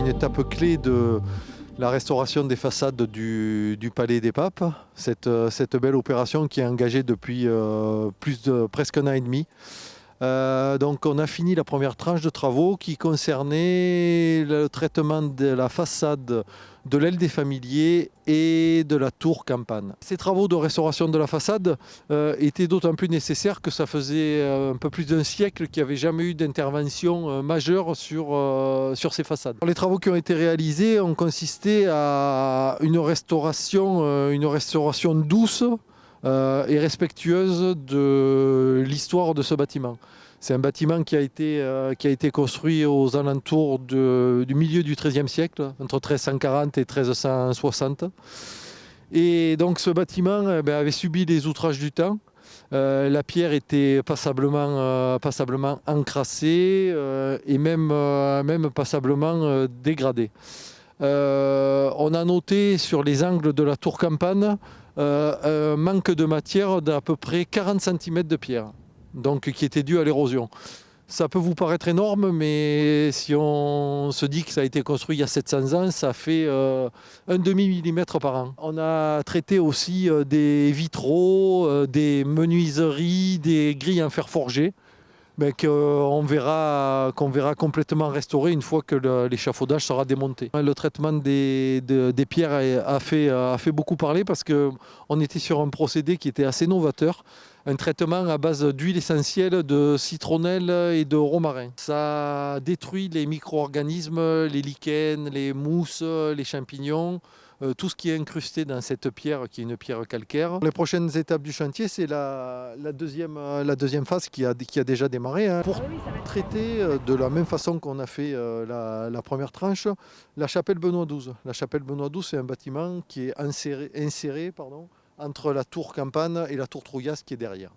une étape clé de la restauration des façades du Palais des Papes. Cette belle opération qui est engagée depuis presque un an et demi. Donc on a fini la première tranche de travaux qui concernait le traitement de la façade de l'aile des Familiers et de la tour campane. Ces travaux de restauration de la façade étaient d'autant plus nécessaires que ça faisait un peu plus d'un siècle qu'il n'y avait jamais eu d'intervention majeure sur ces façades. Les travaux qui ont été réalisés ont consisté à une restauration douce et respectueuse de l'histoire de ce bâtiment. C'est un bâtiment qui a été construit aux alentours du milieu du XIIIe siècle, entre 1340 et 1360. Et donc ce bâtiment avait subi les outrages du temps. La pierre était passablement encrassée et même passablement dégradée. On a noté sur les angles de la tour campane un manque de matière d'à peu près 40 cm de pierre, donc qui était dû à l'érosion. Ça peut vous paraître énorme, mais si on se dit que ça a été construit il y a 700 ans, ça fait un demi-millimètre par an. On a traité aussi des vitraux, des menuiseries, des grilles en fer forgé, qu'on verra complètement restauré une fois que l'échafaudage sera démonté. Le traitement des pierres a fait beaucoup parler parce qu'on était sur un procédé qui était assez novateur, un traitement à base d'huile essentielle, de citronnelle et de romarin. Ça détruit les micro-organismes, les lichens, les mousses, les champignons, tout ce qui est incrusté dans cette pierre qui est une pierre calcaire. Les prochaines étapes du chantier, c'est la deuxième phase qui a déjà démarré. Pour traiter de la même façon qu'on a fait la première tranche, la chapelle Benoît XII. La chapelle Benoît XII, c'est un bâtiment qui est inséré entre la tour campane et la tour Trouillas qui est derrière.